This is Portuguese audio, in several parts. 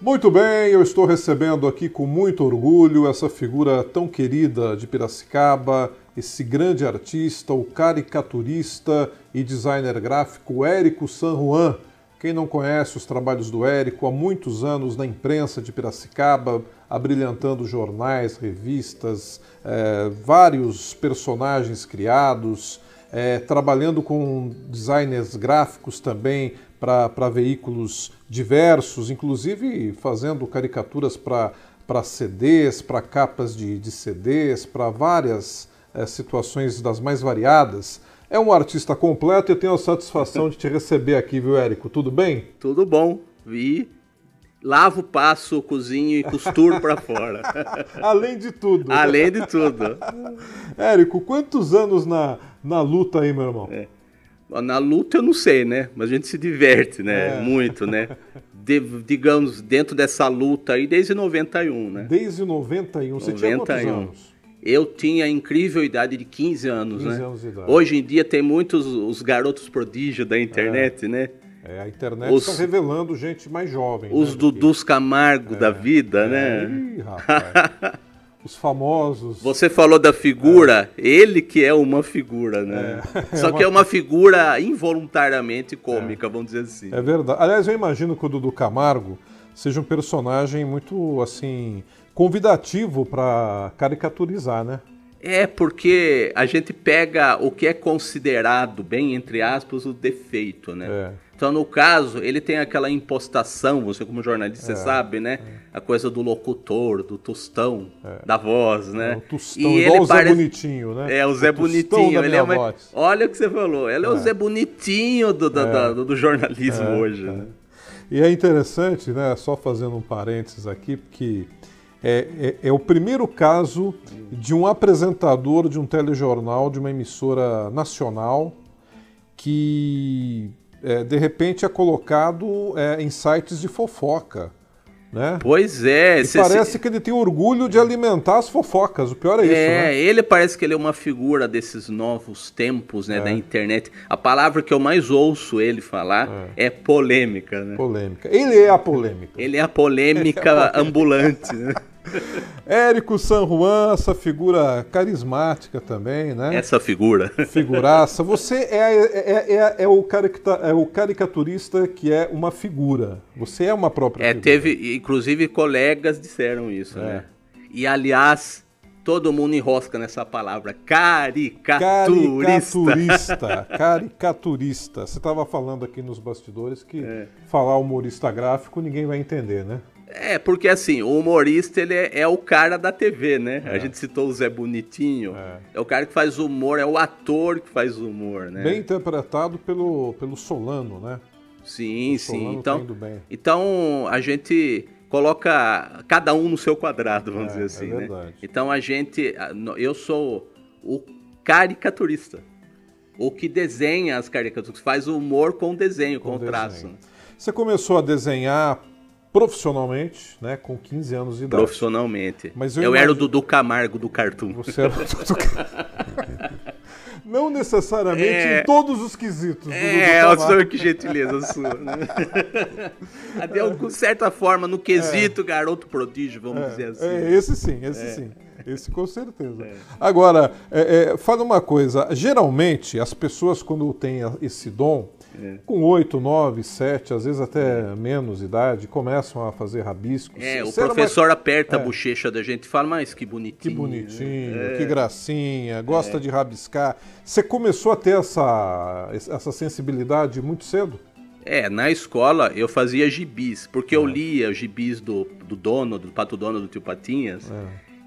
Muito bem, eu estou recebendo aqui com muito orgulho essa figura tão querida de Piracicaba, esse grande artista, o caricaturista e designer gráfico Érico San Juan. Quem não conhece os trabalhos do Érico, há muitos anos na imprensa de Piracicaba, abrilhantando jornais, revistas, vários personagens criados, trabalhando com designers gráficos também para veículos diversos, inclusive fazendo caricaturas para CDs, para capas de CDs, para várias situações das mais variadas. É um artista completo e eu tenho a satisfação de te receber aqui, viu, Érico? Tudo bem? Tudo bom. E lavo, passo, cozinho e costuro para fora. Além de tudo. Além de tudo. Érico, quantos anos na luta aí, meu irmão? Na luta eu não sei, né? Mas a gente se diverte, né? Muito, né? Digamos, dentro dessa luta aí, desde 91, né? Desde 91. Você tinha quantos anos? Eu tinha a incrível idade de 15 anos, 15 né? anos de idade. Hoje em dia tem muitos os garotos prodígios da internet, né? A internet está revelando gente mais jovem. Os Dudus Camargo da vida, né? Ih, rapaz. Os famosos. Você falou da figura, ele que é uma figura, né? Só que é uma figura involuntariamente cômica, vamos dizer assim. É verdade. Aliás, eu imagino que o Dudu Camargo seja um personagem muito, assim, convidativo para caricaturizar, né? Porque a gente pega o que é considerado, bem entre aspas, o defeito, né? Então, no caso, ele tem aquela impostação, você como jornalista, você sabe, né? A coisa do locutor, do tostão, da voz, né? O tostão, e igual o Zé Bonitinho, né? O Zé Bonitinho. Ele olha o que você falou, ele é o Zé Bonitinho do jornalismo hoje, né? E é interessante, né? Só fazendo um parênteses aqui, porque é o primeiro caso de um apresentador de um telejornal, de uma emissora nacional, que de repente é colocado em sites de fofoca, né? Pois é. E parece que ele tem orgulho de alimentar as fofocas, o pior é isso, né? Ele parece que ele é uma figura desses novos tempos, né, da internet. A palavra que eu mais ouço ele falar é polêmica, né? Polêmica. Ele é a polêmica. Ele é a polêmica ambulante, né? Érico San Juan, essa figura carismática também, né? Essa figura. Figuraça. Você é o caricaturista que é uma figura. Você é uma própria figura. Teve, inclusive, colegas disseram isso, né? E, aliás, todo mundo enrosca nessa palavra. Caricaturista. Caricaturista. Você estava falando aqui nos bastidores que falar humorista gráfico ninguém vai entender, né? Porque assim, o humorista ele é o cara da TV, né? A gente citou o Zé Bonitinho. É o cara que faz humor, é o ator que faz humor, né? Bem interpretado pelo Solano, né? Sim, sim. Bem. Então a gente coloca cada um no seu quadrado, vamos dizer assim, né? Então eu sou o caricaturista. O que desenha as caricaturas, faz o humor com desenho, com traço. Você começou a desenhar profissionalmente, né, com 15 anos de idade. Profissionalmente. Mas eu era o Dudu Camargo do Cartoon. Você era o Dudu Camargo. Não necessariamente em todos os quesitos. Senhor, que gentileza sua. Né? De certa forma, no quesito garoto prodígio, vamos dizer assim. Esse sim. Esse com certeza. Agora, fala uma coisa. Geralmente, as pessoas quando têm esse dom, com 8, 9, 7, às vezes até menos idade, começam a fazer rabiscos. O professor aperta a bochecha da gente e fala, mas que bonitinho. Que bonitinho, que gracinha, gosta de rabiscar. Você começou a ter essa sensibilidade muito cedo? Na escola eu fazia gibis, porque eu lia gibis do dono, do Pato Dono, do Tio Patinhas.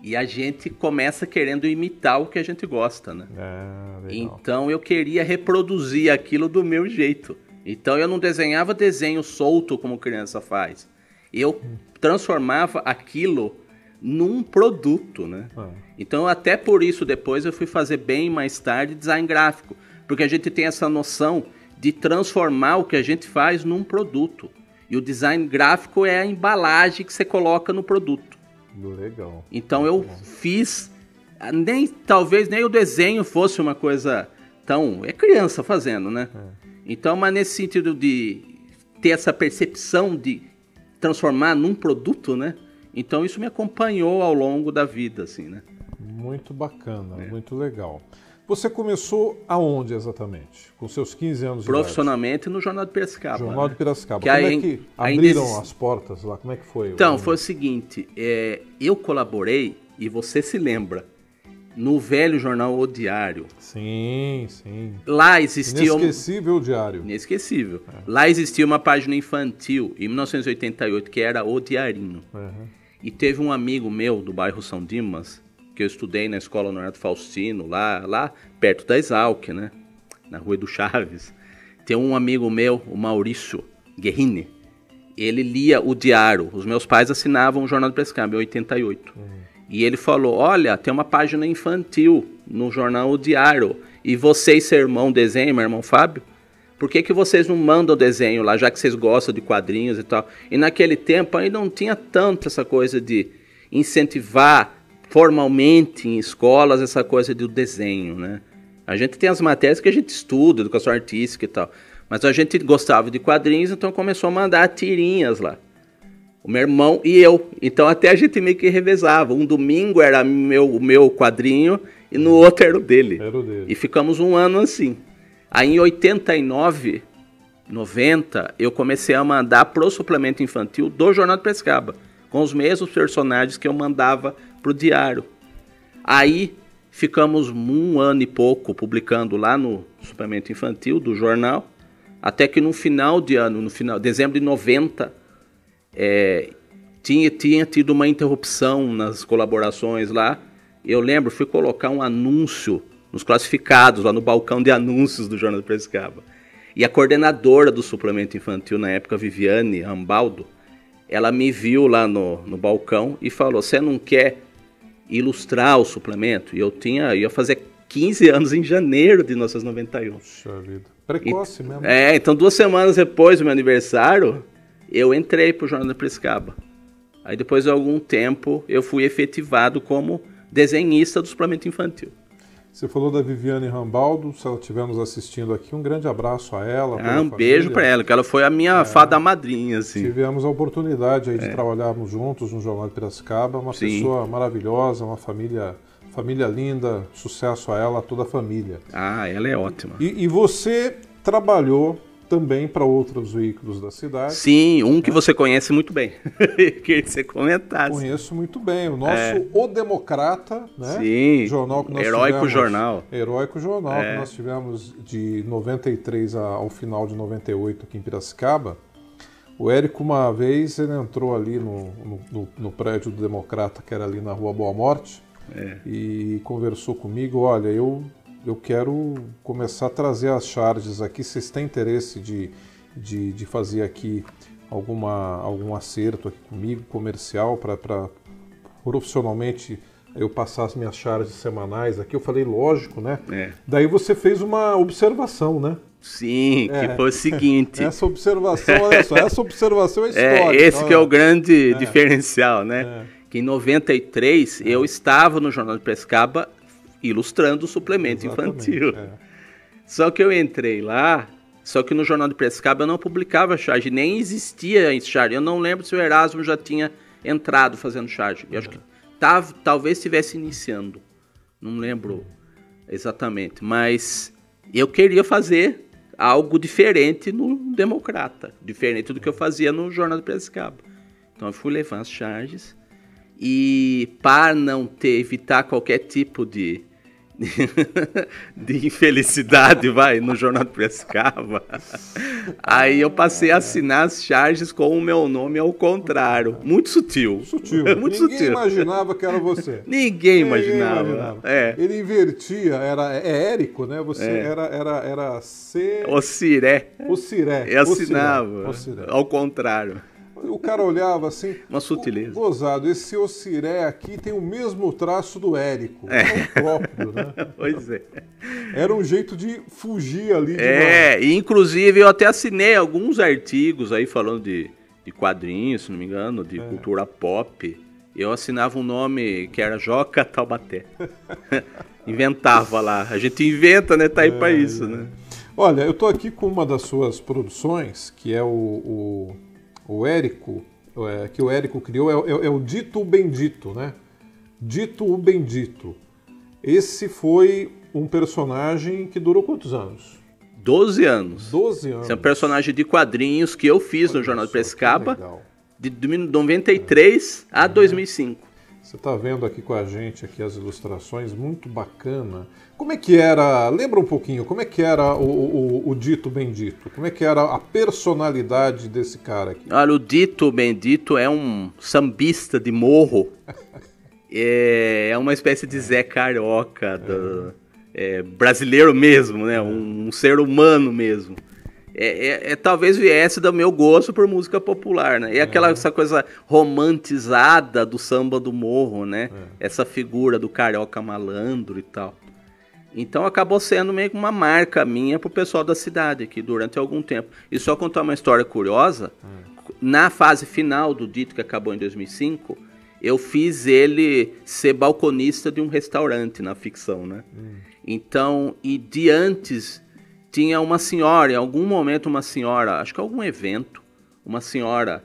E a gente começa querendo imitar o que a gente gosta, né? Então eu queria reproduzir aquilo do meu jeito. Então eu não desenhava desenho solto como criança faz. Eu transformava aquilo num produto, né? Então até por isso depois eu fui fazer bem mais tarde design gráfico. Porque a gente tem essa noção de transformar o que a gente faz num produto. E o design gráfico é a embalagem que você coloca no produto. Legal. Então eu fiz, talvez nem o desenho fosse uma coisa tão... É criança fazendo, né? Então, mas nesse sentido de ter essa percepção de transformar num produto, né? Então isso me acompanhou ao longo da vida, assim, né? Muito bacana, muito legal. Você começou aonde exatamente? Com seus 15 anos de idade? Profissionalmente no Jornal de Piracicaba. Jornal de Piracicaba. Que Como aí, é que abriram as portas lá? Como é que foi? Então, foi o seguinte, eu colaborei, e você se lembra, no velho jornal O Diário. Sim, sim. Lá existia... Inesquecível Diário. Inesquecível. Lá existia uma página infantil, em 1988, que era O Diarinho. E teve um amigo meu do bairro São Dimas, que eu estudei na escola Honorato Faustino, lá perto da Exalc, né? Na Rua do Chaves. Tem um amigo meu, o Maurício Guerrini, ele lia o Diário. Os meus pais assinavam o Jornal de Piracicaba, em 88. E ele falou, olha, tem uma página infantil no jornal O Diário. E vocês, seu irmão, desenho, meu irmão Fábio, por que vocês não mandam desenho lá, já que vocês gostam de quadrinhos e tal? E naquele tempo ainda não tinha tanto essa coisa de incentivar formalmente em escolas essa coisa do desenho, né? A gente tem as matérias que a gente estuda, educação artística e tal, mas a gente gostava de quadrinhos, então começou a mandar tirinhas lá. O meu irmão e eu. Então até a gente meio que revezava. Um domingo era o meu quadrinho e no outro era o dele. Era o dele. E ficamos um ano assim. Aí em 89, 90, eu comecei a mandar pro suplemento infantil do Jornal de Piracicaba, com os mesmos personagens que eu mandava pro Diário. Aí ficamos um ano e pouco publicando lá no suplemento infantil do jornal, até que no final de ano, dezembro de 90, tinha tido uma interrupção nas colaborações lá. Eu lembro, fui colocar um anúncio nos classificados, lá no balcão de anúncios do Jornal de Piracicaba. E a coordenadora do suplemento infantil na época, Viviane Rambaldo, ela me viu lá no balcão e falou, você não quer ilustrar o suplemento? E eu ia fazer 15 anos em janeiro de 1991. Puxa vida. Precoce mesmo. Então 2 semanas depois do meu aniversário, eu entrei pro Jornal de Piracicaba. Aí depois de algum tempo, eu fui efetivado como desenhista do suplemento infantil. Você falou da Viviane Rambaldo, se ela estiver nos assistindo aqui, um grande abraço a ela. Um beijo para ela, que ela foi a minha fada madrinha. Assim. Tivemos a oportunidade aí de trabalharmos juntos no Jornal de Piracicaba, uma pessoa maravilhosa, uma família linda, sucesso a ela, a toda a família. Ela é ótima. E você trabalhou também para outros veículos da cidade. Sim, que você conhece muito bem. Queria que você comentasse. Conheço muito bem. O nosso O Democrata, né? Sim, jornal que nós Heróico Jornal. Heróico Jornal, que nós tivemos de 93 ao final de 98 aqui em Piracicaba. O Érico, uma vez, ele entrou ali no prédio do Democrata, que era ali na Rua Boa Morte, e conversou comigo, olha, eu quero começar a trazer as charges aqui, vocês têm interesse de fazer aqui algum acerto aqui comigo, comercial, para profissionalmente eu passar as minhas charges semanais aqui? Eu falei, lógico, né? Daí você fez uma observação, né? Sim, que foi o seguinte... Essa observação, olha só, essa observação é histórica. Esse que é o grande diferencial, né? Que em 93 eu estava no Jornal de Piracicaba ilustrando o suplemento infantil. Só que eu entrei lá, só que no Jornal de Piracicaba eu não publicava charge, nem existia charge. Eu não lembro se o Erasmo já tinha entrado fazendo charge. Eu acho que talvez estivesse iniciando. Não lembro exatamente. Mas eu queria fazer algo diferente no Democrata, diferente do que eu fazia no Jornal de Piracicaba. Então eu fui levar as charges e para não evitar qualquer tipo de infelicidade, no Jornal de Piracicaba. Aí eu passei a assinar as charges com o meu nome ao contrário. Muito sutil. Ninguém imaginava que era você. Ninguém imaginava. Ele invertia, era Érico, né? Você era C... Ociré. Eu assinava ao contrário. O cara olhava assim... Uma sutileza. Gozado, esse Ociré aqui tem o mesmo traço do Érico. É o próprio, né? Pois é. Era um jeito de fugir ali. E inclusive eu até assinei alguns artigos aí falando de quadrinhos, se não me engano, de cultura pop. Eu assinava um nome que era Joca Taubaté. Inventava lá. A gente inventa, né? Tá aí pra isso, né? Olha, eu tô aqui com uma das suas produções, que é o Érico que o Érico criou é o Dito o Bendito, né? Dito o Bendito. Esse foi um personagem que durou quantos anos? 12 anos. 12 anos. Esse é um personagem de quadrinhos que eu fiz no Jornal de Piracicaba, de 93 a 2005. Você está vendo aqui com a gente aqui as ilustrações, muito bacana. Como é que era, lembra um pouquinho, como é que era o Dito Bendito? Como é que era a personalidade desse cara aqui? Olha, o Dito Bendito é um sambista de morro. É uma espécie de Zé Carioca, brasileiro mesmo, né? Um ser humano mesmo. Talvez viesse do meu gosto por música popular, né? E essa coisa romantizada do samba do morro, né? Essa figura do carioca malandro e tal. Então acabou sendo meio que uma marca minha pro pessoal da cidade aqui durante algum tempo. E só contar uma história curiosa, na fase final do Dito, que acabou em 2005, eu fiz ele ser balconista de um restaurante na ficção, né? Então, e de antes, tinha uma senhora, em algum momento uma senhora, acho que algum evento, uma senhora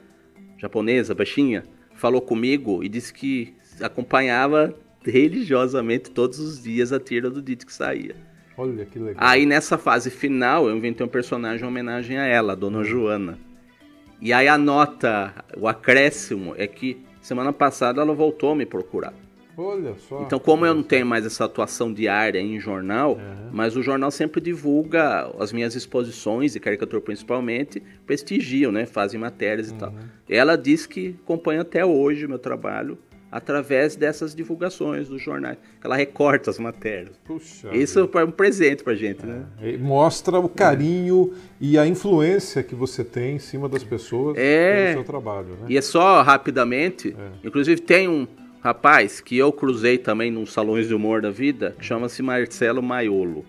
japonesa, baixinha, falou comigo e disse que acompanhava religiosamente todos os dias a tira do Dito que saía. Olha que legal. Aí nessa fase final eu inventei um personagem em homenagem a ela, a Dona Joana. E aí a nota, o acréscimo é que semana passada ela voltou a me procurar. Olha só. Então, como eu não tenho mais essa atuação diária em jornal, mas o jornal sempre divulga as minhas exposições, e caricatura principalmente, prestigiam, né? Fazem matérias e tal. Ela diz que acompanha até hoje o meu trabalho através dessas divulgações dos jornais. Ela recorta as matérias. Puxa, isso é um presente pra gente, né? Mostra o carinho e a influência que você tem em cima das pessoas pelo seu trabalho, né? E é só rapidamente, inclusive tem um rapaz que eu cruzei também nos salões de humor da vida, que chama-se Marcelo Maiolo.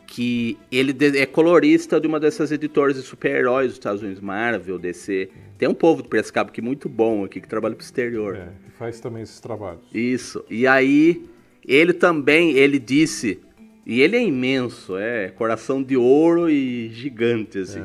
Que ele é colorista de uma dessas editoras de super-heróis dos Estados Unidos, Marvel, DC. Tem um povo de Piracicaba que é muito bom aqui, que trabalha pro exterior. Que faz também esses trabalhos. Isso. E aí, ele disse, e ele é imenso, coração de ouro e gigante, assim.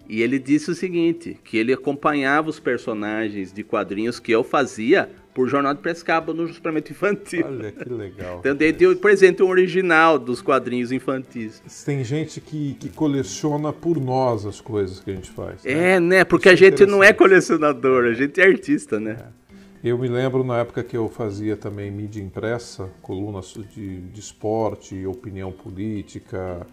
E ele disse o seguinte, que ele acompanhava os personagens de quadrinhos que eu fazia por Jornal de Piracicaba no suplemento infantil. Olha que legal. Então eu dei presente um original dos quadrinhos infantis. Tem gente que coleciona por nós as coisas que a gente faz. Né? Né? Porque a gente não é colecionador, a gente é artista, né? Eu me lembro na época que eu fazia também mídia impressa, colunas de esporte, opinião política,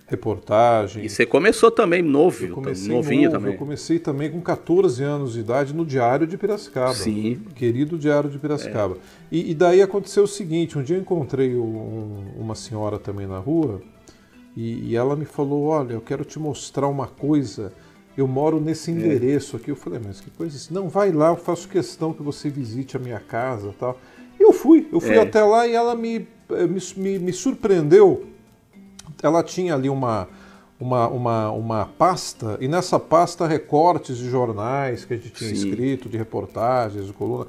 reportagem. E você começou também novinho também. Eu comecei também com 14 anos de idade no Diário de Piracicaba. Sim. Querido Diário de Piracicaba. E daí aconteceu o seguinte, um dia eu encontrei uma senhora também na rua e ela me falou, olha, eu quero te mostrar uma coisa, eu moro nesse endereço aqui. Eu falei, mas que coisa assim? Não, vai lá, eu faço questão que você visite a minha casa e tal. E eu fui até lá e ela me surpreendeu. Ela tinha ali uma pasta, e nessa pasta recortes de jornais que a gente tinha escrito, de reportagens, de coluna.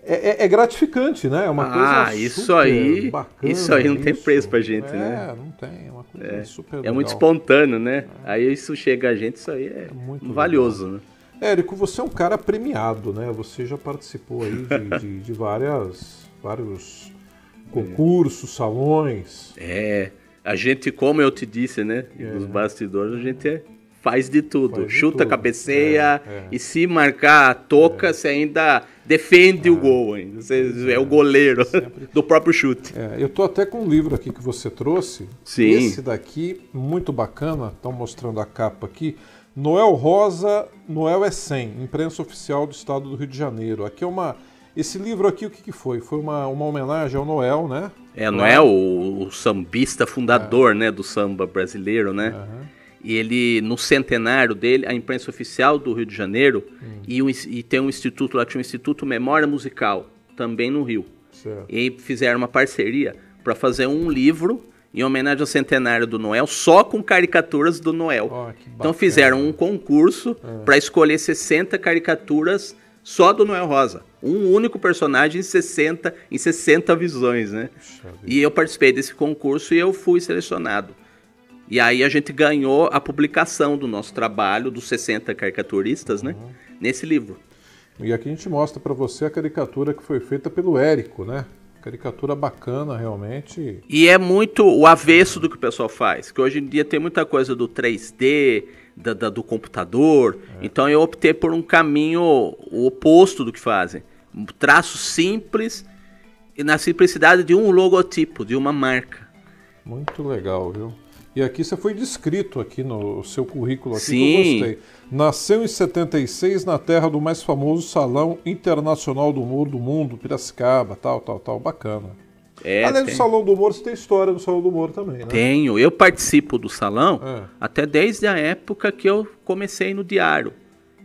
É gratificante, né? É uma coisa super bacana. Isso aí não tem preço pra gente, né? Não tem, é uma coisa super legal. É muito espontâneo, né? Aí isso chega a gente, isso aí é muito valioso, né? Érico, você é um cara premiado, né? Você já participou aí de vários concursos, salões. A gente, como eu te disse, né, nos bastidores, a gente faz de tudo. Chuta, cabeceia, e se marcar a toca, você ainda defende o gol. Ainda. Você é o goleiro do próprio chute. Eu tô até com um livro aqui que você trouxe. Sim. Esse daqui, muito bacana, estão mostrando a capa aqui. Noel Rosa, Noel é 100, imprensa oficial do estado do Rio de Janeiro. Aqui esse livro aqui, o que foi? Foi uma homenagem ao Noel, né? Noel, o sambista fundador, né, do samba brasileiro, né? E ele, no centenário dele, a imprensa oficial do Rio de Janeiro, e tem um instituto lá que chama Instituto Memória Musical, também no Rio. Certo. E fizeram uma parceria para fazer um livro em homenagem ao centenário do Noel, só com caricaturas do Noel. Então fizeram um concurso para escolher 60 caricaturas só do Noel Rosa. Um único personagem em 60 visões, né? E eu participei desse concurso e eu fui selecionado. E aí a gente ganhou a publicação do nosso trabalho, dos 60 caricaturistas, né? Nesse livro. E aqui a gente mostra para você a caricatura que foi feita pelo Érico, né? Caricatura bacana, realmente. E é muito o avesso do que o pessoal faz, que hoje em dia tem muita coisa do 3D, do computador. Então eu optei por um caminho oposto do que fazem. Um traço simples e na simplicidade de um logotipo, de uma marca. Muito legal, viu? E aqui você foi descrito aqui no seu currículo, aqui, sim, que eu gostei. Nasceu em 76 na terra do mais famoso Salão Internacional do Humor do Mundo, Piracicaba, tal. Bacana. Além do Salão do Humor, você tem história do Salão do Humor também, né? Tenho. Eu participo do salão até desde a época que eu comecei no Diário.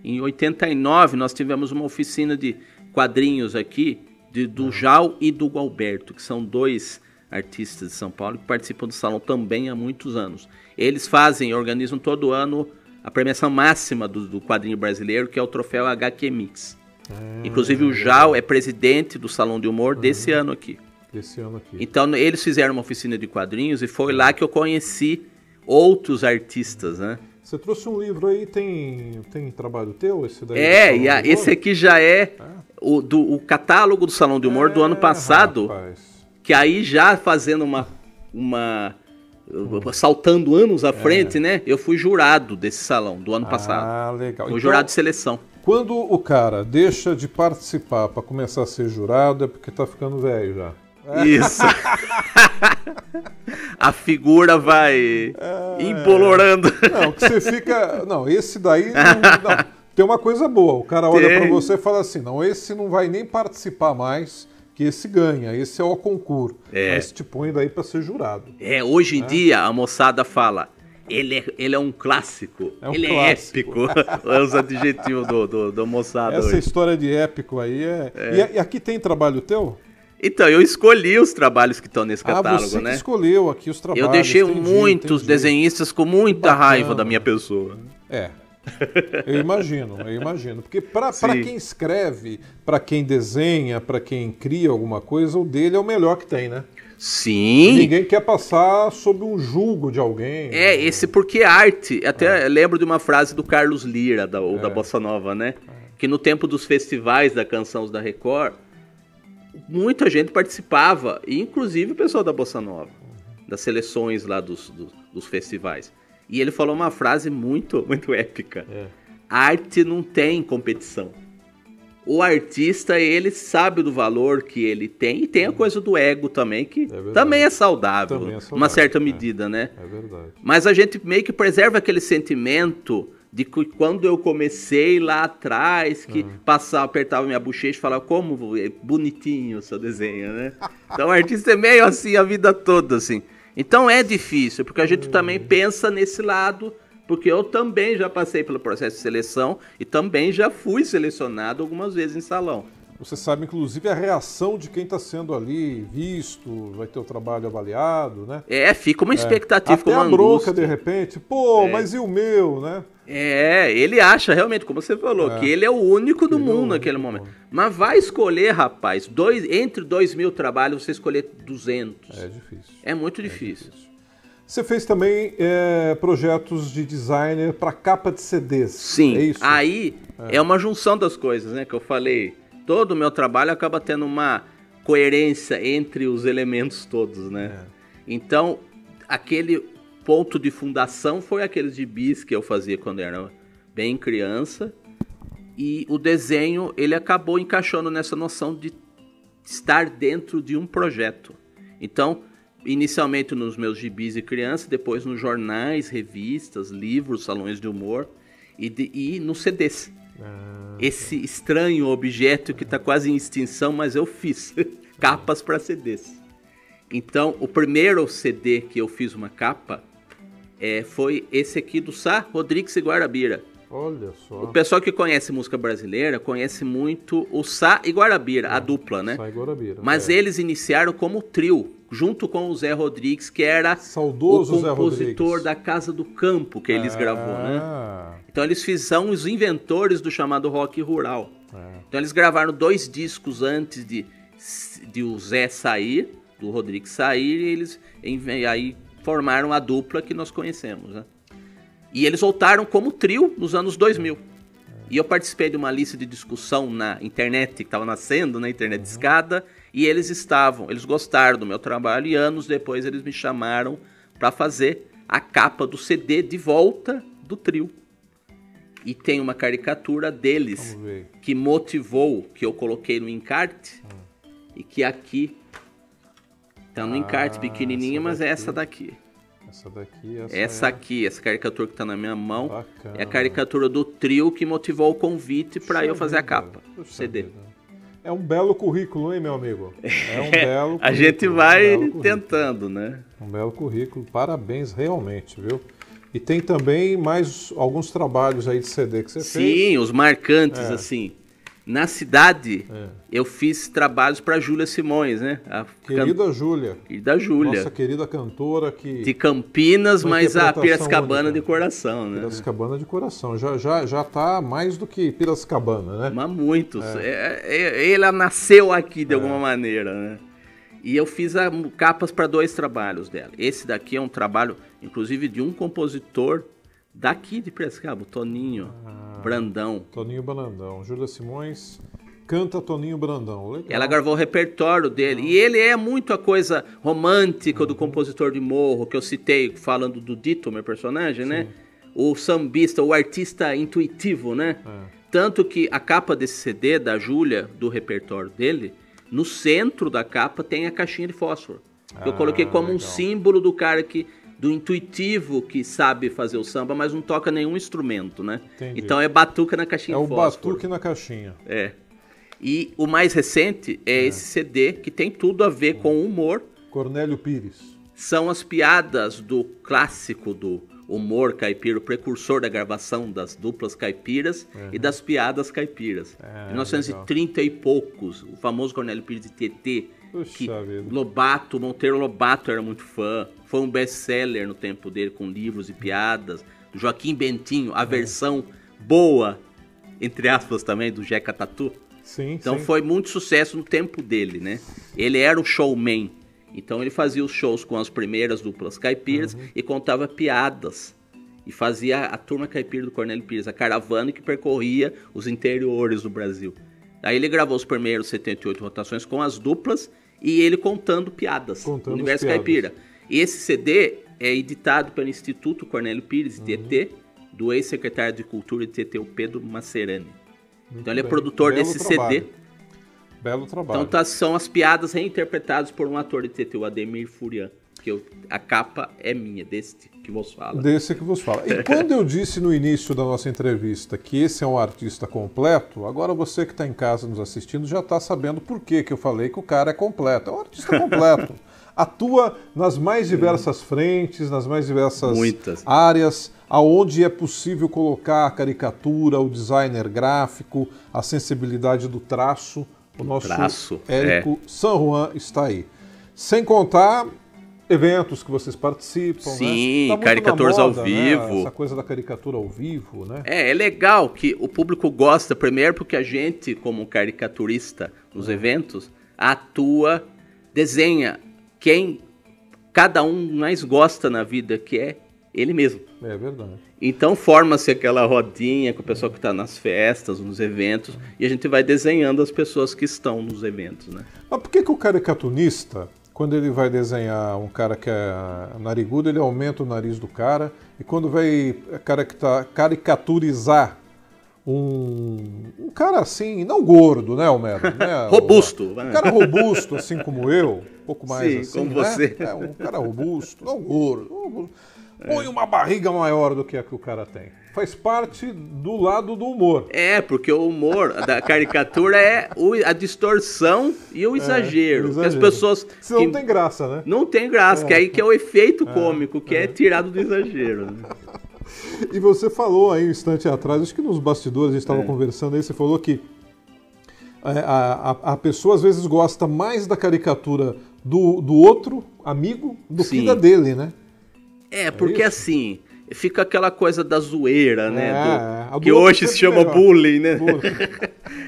Em 89, nós tivemos uma oficina de quadrinhos aqui, do Jal e do Gualberto, que são dois artistas de São Paulo que participam do salão também há muitos anos. Eles organizam todo ano a premiação máxima do quadrinho brasileiro, que é o troféu HQ Mix. Inclusive o Jal é presidente do Salão de Humor desse ano aqui. Então eles fizeram uma oficina de quadrinhos e foi lá que eu conheci outros artistas, né? Você trouxe um livro aí, tem trabalho teu? Esse daí esse aqui já é o catálogo do Salão de Humor do ano passado. Rapaz. Que aí já fazendo saltando anos à frente, né? Eu fui jurado desse salão do ano passado. Ah, legal. Fui jurado de seleção. Quando o cara deixa de participar para começar a ser jurado, é porque tá ficando velho já. Isso. A figura vai embolorando. Não, que você fica... Não, esse daí... Não. Tem uma coisa boa. O cara olha para você e fala assim, não, esse não vai nem participar mais, que esse ganha, esse é o concurso. Mas te põe daí para ser jurado. Hoje em dia a moçada fala, ele é um clássico, ele é épico. É os adjetivos do moçada. Essa hoje. História de épico aí E aqui tem trabalho teu? Então, eu escolhi os trabalhos que estão nesse catálogo, você né? Que escolheu aqui os trabalhos. Eu deixei muitos desenhistas com muita raiva da minha pessoa. Eu imagino. Porque para quem escreve, para quem desenha, para quem cria alguma coisa, o dele é o melhor que tem, né? Sim. Ninguém quer passar sob um julgo de alguém. Esse porque arte. Até lembro de uma frase do Carlos Lira, da Bossa Nova, né? Que no tempo dos festivais da Canção da Record, muita gente participava, inclusive o pessoal da Bossa Nova, das seleções lá dos festivais. E ele falou uma frase muito, muito épica. Arte não tem competição. O artista, ele sabe do valor que ele tem, e tem a coisa do ego também, que também é saudável, uma certa medida, né? É verdade. Mas a gente meio que preserva aquele sentimento de que quando eu comecei lá atrás, que apertava minha bochecha e falava, como bonitinho o seu desenho, né? Então o artista é meio assim a vida toda, assim. Então é difícil, porque a gente também pensa nesse lado, porque eu também já passei pelo processo de seleção e também já fui selecionado algumas vezes em salão. Você sabe, inclusive, a reação de quem está sendo ali visto, vai ter o trabalho avaliado, né? Fica uma expectativa, até uma bronca, de repente, mas e o meu, né? Ele acha realmente, como você falou, que ele é o único do mundo naquele momento. Mas vai escolher, rapaz, entre 2.000 trabalhos, você escolher 200. É difícil. É muito difícil. Você fez também projetos de designer para capa de CDs. Sim, é isso? Aí é uma junção das coisas, né, que eu falei. Todo o meu trabalho acaba tendo uma coerência entre os elementos todos, né? Então, aquele ponto de fundação foi aqueles gibis que eu fazia quando era bem criança, e o desenho, ele acabou encaixando nessa noção de estar dentro de um projeto. Então, inicialmente nos meus gibis de criança, depois nos jornais, revistas, livros, salões de humor e nos CDs. Esse estranho objeto que está quase em extinção, mas eu fiz capas para CDs. Então, o primeiro CD que eu fiz uma capa foi esse aqui do Sá Rodrigues e Guarabira. Olha só. O pessoal que conhece música brasileira conhece muito o Sá e Guarabira, a dupla, né? Sá e Guarabira. Mas eles iniciaram como trio, junto com o Zé Rodrigues, que era saudoso o compositor da Casa do Campo que eles gravou, né? Então eles são os inventores do chamado rock rural. Então eles gravaram 2 discos antes de o Zé sair, do Rodrigues sair, e aí formaram a dupla que nós conhecemos, né? E eles voltaram como trio nos anos 2000. E eu participei de uma lista de discussão na internet, que estava nascendo, na internet discada, e eles gostaram do meu trabalho, e anos depois eles me chamaram para fazer a capa do CD de volta do trio. E tem uma caricatura deles que motivou, que eu coloquei no encarte, e que aqui tá no encarte pequenininha, mas é essa daqui. Essa caricatura que tá na minha mão, bacana, é a caricatura do trio que motivou o convite para eu fazer a capa do CD. É um belo currículo, hein, meu amigo? É um belo currículo. A gente vai tentando, né? Um belo currículo, parabéns realmente, viu? E tem também mais alguns trabalhos aí de CD que você fez. Sim, os marcantes, assim. Na cidade, eu fiz trabalhos para Júlia Simões, né? Querida Júlia. Querida Júlia. Nossa querida cantora que... De Campinas, mas a Piracicabana de coração, né? Piracicabana de coração. Já tá mais do que Piracicabana, né? Mas muitos. Ela nasceu aqui de alguma maneira, né? E eu fiz capas para 2 trabalhos dela. Esse daqui é um trabalho, inclusive, de um compositor daqui de Piracicaba, o Toninho Brandão. Toninho Brandão. Júlia Simões canta Toninho Brandão. Legal. Ela gravou o repertório dele. E ele é muito a coisa romântica do compositor de morro, que eu citei falando do Dito, meu personagem, né? O sambista, o artista intuitivo, né? Tanto que a capa desse CD, da Júlia, do repertório dele, no centro da capa tem a caixinha de fósforo. Eu coloquei como um símbolo do cara do intuitivo que sabe fazer o samba, mas não toca nenhum instrumento, né? Entendi. Então é batuca na caixinha de fósforo. É o batuque na caixinha. E o mais recente é esse CD, que tem tudo a ver com humor. Cornélio Pires. São as piadas do clássico do humor caipira, o precursor da gravação das duplas caipiras e das piadas caipiras. 1930 e poucos, o famoso Cornélio Pires de Tietê, que Monteiro Lobato era muito fã, foi um best-seller no tempo dele, com livros e piadas. Joaquim Bentinho, a versão boa, entre aspas também, do Jeca Tatu. Então foi muito sucesso no tempo dele, né? Ele era o showman. Então ele fazia os shows com as primeiras duplas caipiras e contava piadas. E fazia a turma caipira do Cornélio Pires, a caravana que percorria os interiores do Brasil. Aí ele gravou os primeiros 78 rotações com as duplas e ele contando piadas do Universo Caipira. E esse CD é editado pelo Instituto Cornélio Pires, ITT, do ex-secretário de Cultura de ITT, o Pedro Macerani. Então ele é produtor desse CD. Belo trabalho. Então são as piadas reinterpretadas por um ator de TT, o Ademir Furian, que a capa é minha, desse que vos fala. Desse que vos fala. E quando eu disse no início da nossa entrevista que esse é um artista completo, agora você que está em casa nos assistindo já está sabendo por que eu falei que o cara é completo. É um artista completo. Atua nas mais diversas frentes, nas mais diversas áreas, aonde é possível colocar a caricatura, o designer gráfico, a sensibilidade do traço. O nosso Érico San Juan está aí. Sem contar eventos que vocês participam, sim, né? Tá caricaturas moda, ao vivo. Né? Essa coisa da caricatura ao vivo, né? É legal que o público gosta, primeiro porque a gente, como caricaturista nos eventos, atua, desenha quem cada um mais gosta na vida, que é ele mesmo. É verdade. Então forma-se aquela rodinha com o pessoal que está nas festas, nos eventos, e a gente vai desenhando as pessoas que estão nos eventos, né? Mas por que o caricaturista, quando ele vai desenhar um cara que é narigudo, ele aumenta o nariz do cara, e quando vai caricaturizar um cara assim, não gordo, né, Homero? Né? Robusto. Um cara robusto, assim como eu, um pouco mais sim, assim, como né? você. É, um cara robusto, não gordo. Põe uma barriga maior do que a que o cara tem. Faz parte do lado do humor. É, porque o humor da caricatura é a distorção e o exagero. Que as pessoas Senão não tem graça, né? Não tem graça, que aí que é o efeito cômico, que é tirado do exagero. Né? E você falou aí um instante atrás, acho que nos bastidores a gente estava conversando aí, você falou que a pessoa às vezes gosta mais da caricatura do outro amigo do que da dele, né? É, porque assim, fica aquela coisa da zoeira, né? Que hoje se chama bullying, né?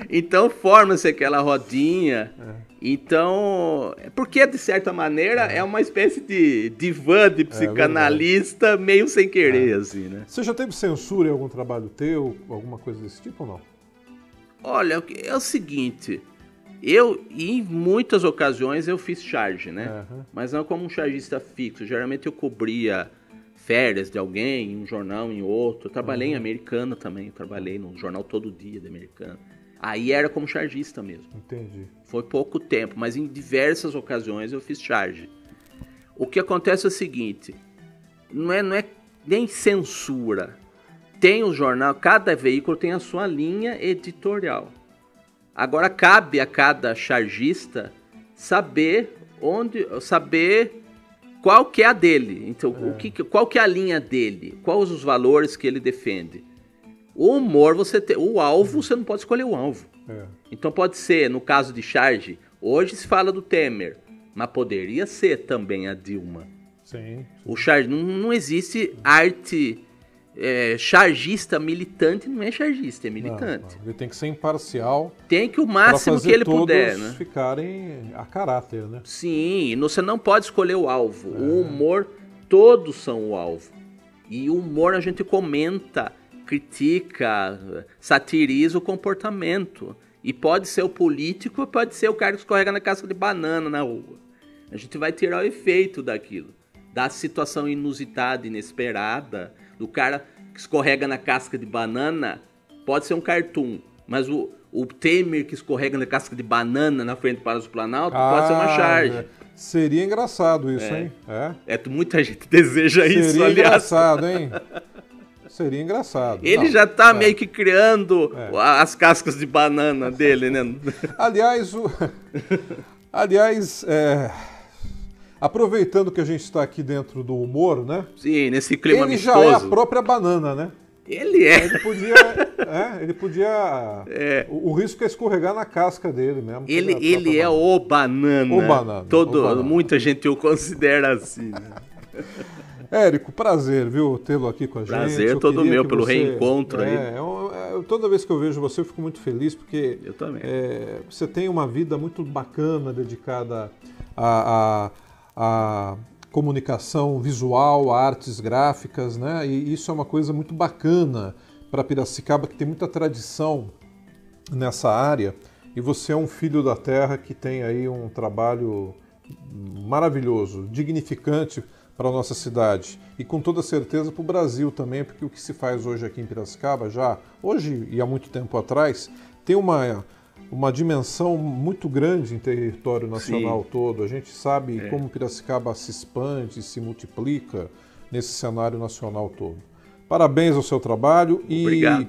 Então forma-se aquela rodinha Então, porque de certa maneira é uma espécie de divã de psicanalista meio sem querer, assim, né? Você já teve censura em algum trabalho teu, alguma coisa desse tipo ou não? Olha, é o seguinte, em muitas ocasiões eu fiz charge, né? Mas não como um chargista fixo, geralmente eu cobria férias de alguém, em um jornal, em outro. Eu trabalhei em Americana também, trabalhei no jornal Todo Dia de Americana. Aí era como chargista mesmo. Entendi. Foi pouco tempo, mas em diversas ocasiões eu fiz charge. O que acontece é o seguinte, não é nem censura. Tem o jornal, cada veículo tem a sua linha editorial. Agora cabe a cada chargista saber qual que é a dele. Então, qual que é a linha dele? Quais os valores que ele defende? O humor, o alvo, você não pode escolher o alvo. Então pode ser, no caso de charge, hoje se fala do Temer, mas poderia ser também a Dilma. Sim. O charge, não existe arte chargista militante, não é chargista, é militante. Não. Ele tem que ser imparcial. Tem que o máximo que ele puder, né? Ficarem a caráter, né? Sim, você não pode escolher o alvo. O humor, todos são o alvo. E o humor a gente comenta, critica, satiriza o comportamento. E pode ser o político, pode ser o cara que escorrega na casca de banana na rua. A gente vai tirar o efeito daquilo. Da situação inusitada, inesperada, do cara que escorrega na casca de banana, pode ser um cartoon. Mas o Temer que escorrega na casca de banana na frente do Palácio do Planalto pode ser uma charge. Seria engraçado isso, hein? Muita gente deseja isso, Seria aliás. engraçado, hein? Seria engraçado. Ele já tá meio que criando as cascas de banana dele, né? Aliás, aproveitando que a gente está aqui dentro do humor, né? Sim, nesse clima amistoso. Ele já é a própria banana, né? Ele é. Ele podia... O risco é escorregar na casca dele mesmo. Ele é o banana. O banana. Muita gente o considera assim, né? Érico, prazer, viu, tê-lo aqui com a gente. Prazer todo meu pelo reencontro aí. Toda vez que eu vejo você, eu fico muito feliz, porque eu também. Você tem uma vida muito bacana, dedicada a comunicação visual, a artes gráficas, né? E isso é uma coisa muito bacana para Piracicaba, que tem muita tradição nessa área. E você é um filho da terra que tem aí um trabalho maravilhoso, dignificante para a nossa cidade e com toda certeza para o Brasil também, porque o que se faz hoje aqui em Piracicaba, hoje e há muito tempo atrás, tem uma dimensão muito grande em território nacional todo. A gente sabe como Piracicaba se expande, se multiplica nesse cenário nacional todo. Parabéns ao seu trabalho. Obrigado.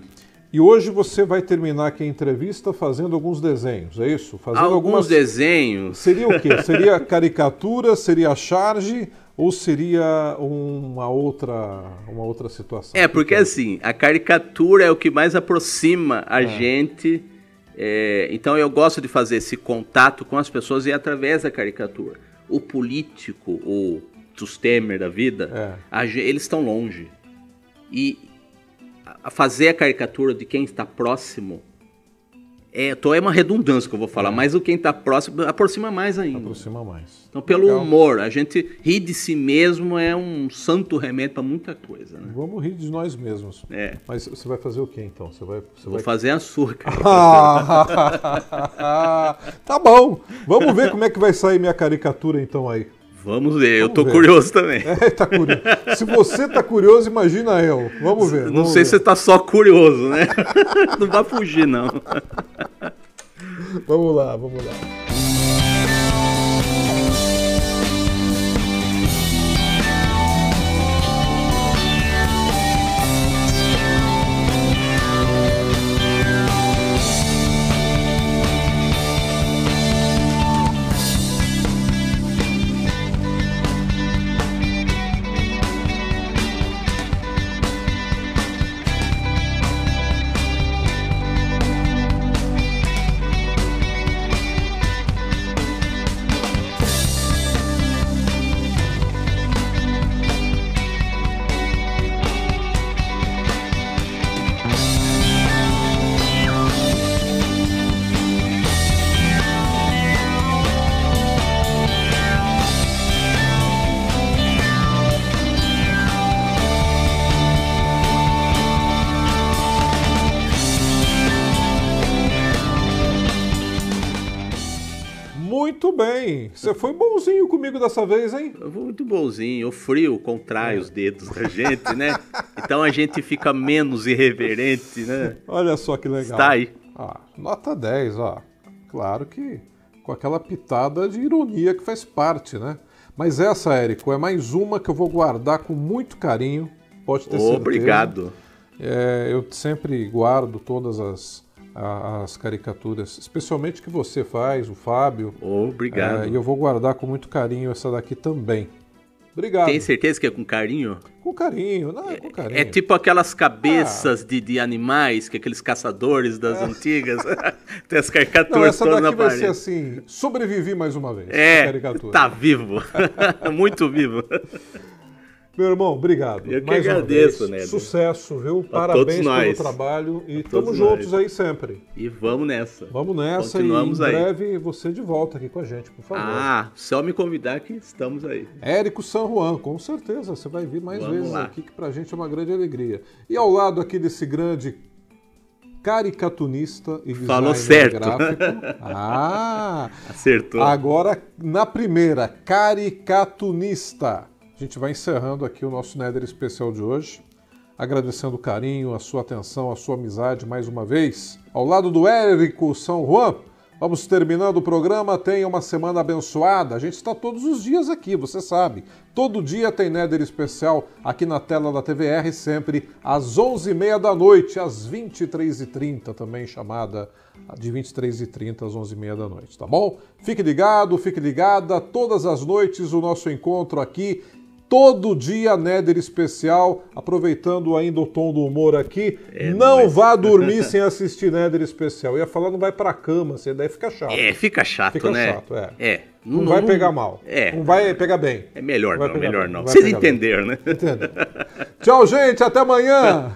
E hoje você vai terminar aqui a entrevista fazendo alguns desenhos, é isso? Fazendo alguns desenhos. Seria o quê? Seria caricatura, seria charge ou seria uma outra situação? Porque assim, a caricatura é o que mais aproxima a gente. Então eu gosto de fazer esse contato com as pessoas e através da caricatura. O político, o Temer da vida, eles estão longe. E a fazer a caricatura de quem está próximo é uma redundância que eu vou falar, mas o quem está próximo aproxima mais ainda. Aproxima mais. Então, pelo humor, a gente rir de si mesmo é um santo remédio para muita coisa, né? Vamos rir de nós mesmos. Mas você vai fazer o quê, então? Vou fazer a sua, cara. Tá bom. Vamos ver como é que vai sair minha caricatura, então, aí. Vamos ver, eu tô curioso também. Tá curioso. Se você tá curioso, imagina eu. Vamos ver. Não sei se você tá só curioso, né? Não vai fugir, não. Vamos lá. Muito bem. Você foi bonzinho comigo dessa vez, hein? Eu vou muito bonzinho. O frio contrai os dedos da gente, né? Então a gente fica menos irreverente, né? Olha só que legal. Está aí. Nota 10, ó. Claro que com aquela pitada de ironia que faz parte, né? Mas essa, Érico, é mais uma que eu vou guardar com muito carinho. Pode ter certeza. Obrigado. Eu sempre guardo todas as caricaturas, especialmente que você faz, o Fábio. Obrigado. E eu vou guardar com muito carinho essa daqui também. Obrigado. Tem certeza que é com carinho? Com carinho, não, com carinho. É tipo aquelas cabeças de animais, que aqueles caçadores das antigas. Tem as caricaturas todas na parede. Essa daqui vai ser assim, sobrevivi mais uma vez. Caricatura. Tá vivo. Muito vivo. Meu irmão, obrigado. Eu que agradeço, né? Sucesso, viu? Parabéns pelo trabalho e estamos juntos aí sempre. E vamos nessa. Vamos nessa. Continuamos e em breve você de volta aqui com a gente, por favor. Só me convidar que estamos aí. Érico San Juan, com certeza. Você vai vir mais vezes aqui, que pra gente é uma grande alegria. E ao lado aqui desse grande caricatunista e designer gráfico. Acertou. Agora, na primeira, caricatunista. A gente vai encerrando aqui o nosso Neder especial de hoje, agradecendo o carinho, a sua atenção, a sua amizade mais uma vez. Ao lado do Érico San Juan, vamos terminando o programa. Tenha uma semana abençoada. A gente está todos os dias aqui, você sabe. Todo dia tem Neder especial aqui na tela da TVR, sempre às 11h30 da noite, às 23h30, também chamada de 23h30 às 11h30 da noite, tá bom? Fique ligado, fique ligada. Todas as noites o nosso encontro aqui. Todo dia Neder especial, aproveitando ainda o tom do humor aqui, vá dormir sem assistir Neder especial. Eu ia falar, não vai pra cama, assim, daí fica chato. Fica chato, né? Fica chato. Não vai pegar mal. Não vai pegar bem. É melhor não. Vocês entenderam, né? Entenderam. Tchau, gente, até amanhã!